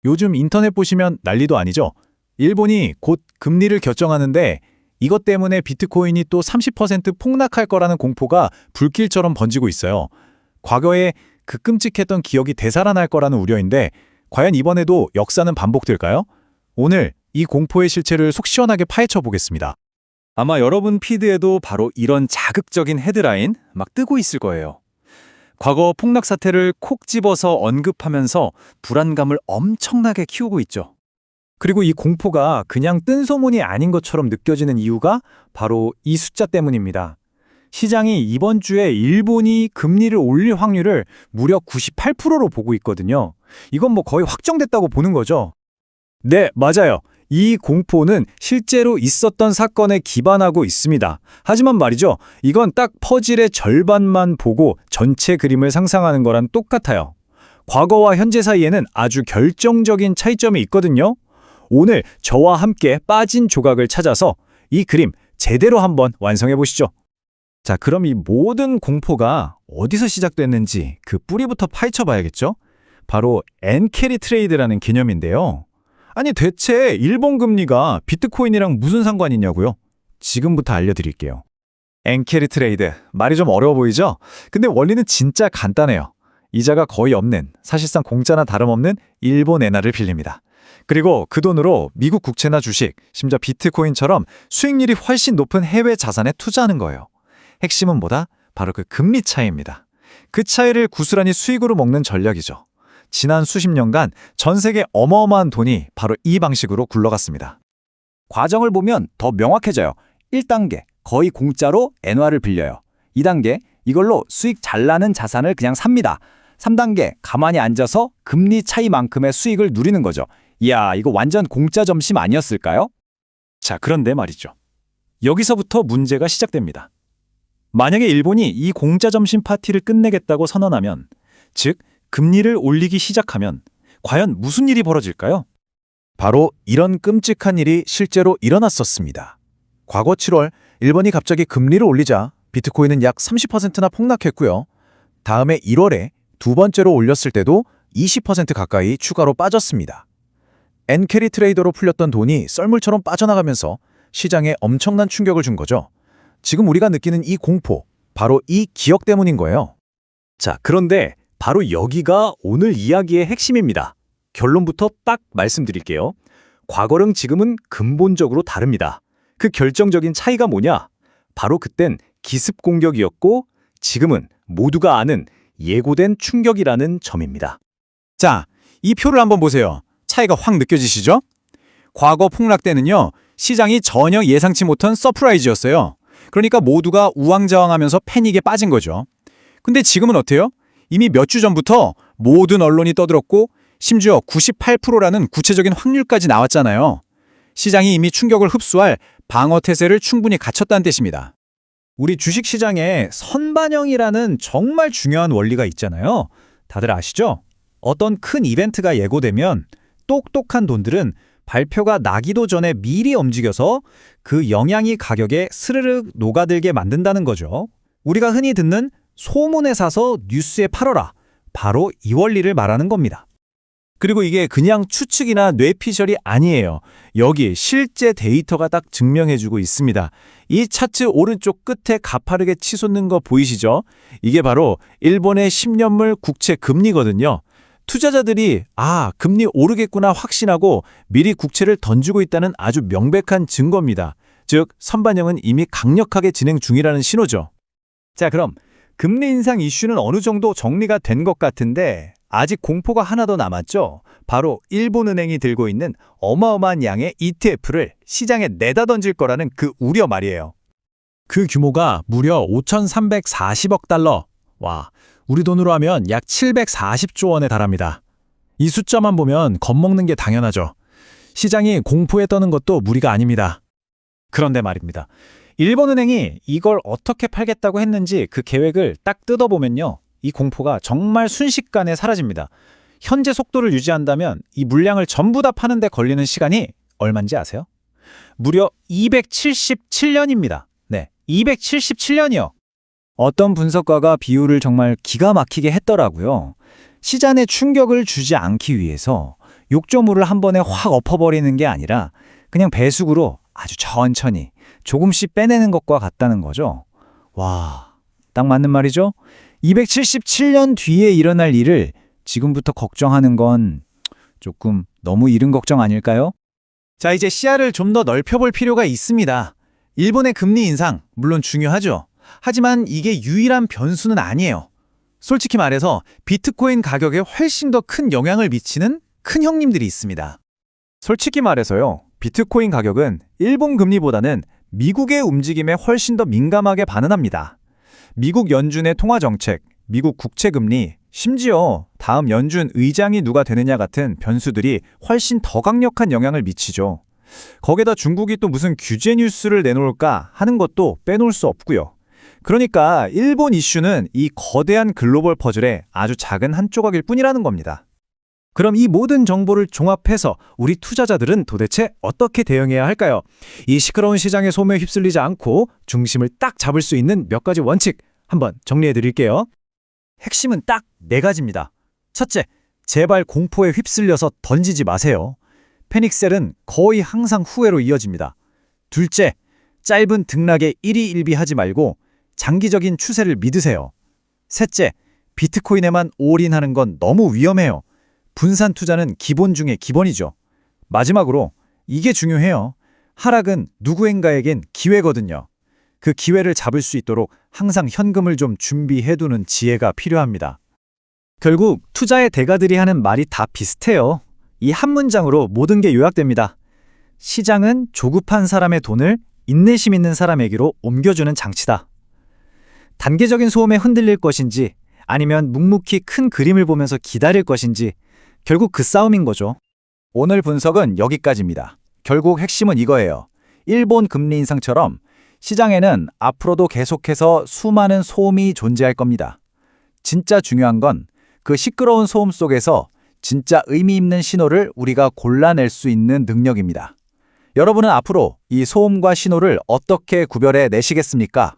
요즘 인터넷 보시면 난리도 아니죠. 일본이 곧 금리를 결정하는데 이것 때문에 비트코인이 또 30% 폭락할 거라는 공포가 불길처럼 번지고 있어요. 과거에 그 끔찍했던 기억이 되살아날 거라는 우려인데 과연 이번에도 역사는 반복될까요? 오늘 이 공포의 실체를 속 시원하게 파헤쳐 보겠습니다. 아마 여러분 피드에도 바로 이런 자극적인 헤드라인 막 뜨고 있을 거예요. 과거 폭락 사태를 콕 집어서 언급하면서 불안감을 엄청나게 키우고 있죠. 그리고 이 공포가 그냥 뜬 소문이 아닌 것처럼 느껴지는 이유가 바로 이 숫자 때문입니다. 시장이 이번 주에 일본이 금리를 올릴 확률을 무려 98%로 보고 있거든요. 이건 뭐 거의 확정됐다고 보는 거죠. 네, 맞아요. 이 공포는 실제로 있었던 사건에 기반하고 있습니다. 하지만 말이죠. 이건 딱 퍼즐의 절반만 보고 전체 그림을 상상하는 거랑 똑같아요. 과거와 현재 사이에는 아주 결정적인 차이점이 있거든요. 오늘 저와 함께 빠진 조각을 찾아서 이 그림 제대로 한번 완성해 보시죠. 자, 그럼 이 모든 공포가 어디서 시작됐는지 그 뿌리부터 파헤쳐 봐야겠죠? 바로 엔캐리 트레이드라는 개념인데요. 아니 대체 일본 금리가 비트코인이랑 무슨 상관이냐고요? 지금부터 알려드릴게요. 엔캐리 트레이드, 말이 좀 어려워 보이죠? 근데 원리는 진짜 간단해요. 이자가 거의 없는, 사실상 공짜나 다름없는 일본 엔화를 빌립니다. 그리고 그 돈으로 미국 국채나 주식, 심지어 비트코인처럼 수익률이 훨씬 높은 해외 자산에 투자하는 거예요. 핵심은 뭐다? 바로 그 금리 차이입니다. 그 차이를 구스란히 수익으로 먹는 전략이죠. 지난 수십 년간 전 세계 어마어마한 돈이 바로 이 방식으로 굴러갔습니다. 과정을 보면 더 명확해져요. 1단계, 거의 공짜로 엔화를 빌려요. 2단계, 이걸로 수익 잘 나는 자산을 그냥 삽니다. 3단계, 가만히 앉아서 금리 차이만큼의 수익을 누리는 거죠. 이야, 이거 완전 공짜 점심 아니었을까요? 자, 그런데 말이죠. 여기서부터 문제가 시작됩니다. 만약에 일본이 이 공짜 점심 파티를 끝내겠다고 선언하면, 즉 금리를 올리기 시작하면 과연 무슨 일이 벌어질까요? 바로 이런 끔찍한 일이 실제로 일어났었습니다. 과거 7월 일본이 갑자기 금리를 올리자 비트코인은 약 30%나 폭락했고요. 다음에 1월에 두 번째로 올렸을 때도 20% 가까이 추가로 빠졌습니다. 엔캐리 트레이더로 풀렸던 돈이 썰물처럼 빠져나가면서 시장에 엄청난 충격을 준 거죠. 지금 우리가 느끼는 이 공포, 바로 이 기억 때문인 거예요. 자, 그런데 바로 여기가 오늘 이야기의 핵심입니다. 결론부터 딱 말씀드릴게요. 과거랑 지금은 근본적으로 다릅니다. 그 결정적인 차이가 뭐냐? 바로 그땐 기습 공격이었고 지금은 모두가 아는 예고된 충격이라는 점입니다. 자, 이 표를 한번 보세요. 차이가 확 느껴지시죠? 과거 폭락 때는요, 시장이 전혀 예상치 못한 서프라이즈였어요. 그러니까 모두가 우왕좌왕하면서 패닉에 빠진 거죠. 근데 지금은 어때요? 이미 몇 주 전부터 모든 언론이 떠들었고 심지어 98%라는 구체적인 확률까지 나왔잖아요. 시장이 이미 충격을 흡수할 방어 태세를 충분히 갖췄다는 뜻입니다. 우리 주식시장에 선반영이라는 정말 중요한 원리가 있잖아요. 다들 아시죠? 어떤 큰 이벤트가 예고되면 똑똑한 돈들은 발표가 나기도 전에 미리 움직여서 그 영향이 가격에 스르륵 녹아들게 만든다는 거죠. 우리가 흔히 듣는 소문에 사서 뉴스에 팔어라. 바로 이 원리를 말하는 겁니다. 그리고 이게 그냥 추측이나 뇌피셜이 아니에요. 여기 실제 데이터가 딱 증명해주고 있습니다. 이 차트 오른쪽 끝에 가파르게 치솟는 거 보이시죠? 이게 바로 일본의 10년물 국채 금리거든요. 투자자들이 금리 오르겠구나 확신하고 미리 국채를 던지고 있다는 아주 명백한 증거입니다. 즉, 선반영은 이미 강력하게 진행 중이라는 신호죠. 자, 그럼 금리 인상 이슈는 어느 정도 정리가 된 것 같은데 아직 공포가 하나 더 남았죠. 바로 일본은행이 들고 있는 어마어마한 양의 ETF를 시장에 내다 던질 거라는 그 우려 말이에요. 그 규모가 무려 5,340억 달러. 와, 우리 돈으로 하면 약 740조 원에 달합니다. 이 숫자만 보면 겁먹는 게 당연하죠. 시장이 공포에 떠는 것도 무리가 아닙니다. 그런데 말입니다. 일본은행이 이걸 어떻게 팔겠다고 했는지 그 계획을 딱 뜯어보면요. 이 공포가 정말 순식간에 사라집니다. 현재 속도를 유지한다면 이 물량을 전부 다 파는 데 걸리는 시간이 얼마인지 아세요? 무려 277년입니다. 네, 277년이요. 어떤 분석가가 비율을 정말 기가 막히게 했더라고요. 시장에 충격을 주지 않기 위해서 욕조물을 한 번에 확 엎어버리는 게 아니라 그냥 배수구로 아주 천천히 조금씩 빼내는 것과 같다는 거죠. 와, 딱 맞는 말이죠? 277년 뒤에 일어날 일을 지금부터 걱정하는 건 조금 너무 이른 걱정 아닐까요? 자, 이제 시야를 좀 더 넓혀볼 필요가 있습니다. 일본의 금리 인상, 물론 중요하죠. 하지만 이게 유일한 변수는 아니에요. 솔직히 말해서 비트코인 가격에 훨씬 더 큰 영향을 미치는 큰 형님들이 있습니다. 솔직히 말해서요, 비트코인 가격은 일본 금리보다는 미국의 움직임에 훨씬 더 민감하게 반응합니다. 미국 연준의 통화정책, 미국 국채금리, 심지어 다음 연준 의장이 누가 되느냐 같은 변수들이 훨씬 더 강력한 영향을 미치죠. 거기다 중국이 또 무슨 규제 뉴스를 내놓을까 하는 것도 빼놓을 수 없고요. 그러니까 일본 이슈는 이 거대한 글로벌 퍼즐의 아주 작은 한 조각일 뿐이라는 겁니다. 그럼 이 모든 정보를 종합해서 우리 투자자들은 도대체 어떻게 대응해야 할까요? 이 시끄러운 시장의 소모에 휩쓸리지 않고 중심을 딱 잡을 수 있는 몇 가지 원칙 한번 정리해 드릴게요. 핵심은 딱 4가지입니다. 첫째, 제발 공포에 휩쓸려서 던지지 마세요. 패닉셀은 거의 항상 후회로 이어집니다. 둘째, 짧은 등락에 일희일비하지 말고 장기적인 추세를 믿으세요. 셋째, 비트코인에만 올인하는 건 너무 위험해요. 분산 투자는 기본 중에 기본이죠. 마지막으로 이게 중요해요. 하락은 누구인가에겐 기회거든요. 그 기회를 잡을 수 있도록 항상 현금을 좀 준비해두는 지혜가 필요합니다. 결국 투자의 대가들이 하는 말이 다 비슷해요. 이 한 문장으로 모든 게 요약됩니다. 시장은 조급한 사람의 돈을 인내심 있는 사람에게로 옮겨주는 장치다. 단계적인 소음에 흔들릴 것인지 아니면 묵묵히 큰 그림을 보면서 기다릴 것인지 결국 그 싸움인 거죠. 오늘 분석은 여기까지입니다. 결국 핵심은 이거예요. 일본 금리 인상처럼 시장에는 앞으로도 계속해서 수많은 소음이 존재할 겁니다. 진짜 중요한 건 그 시끄러운 소음 속에서 진짜 의미 있는 신호를 우리가 골라낼 수 있는 능력입니다. 여러분은 앞으로 이 소음과 신호를 어떻게 구별해 내시겠습니까?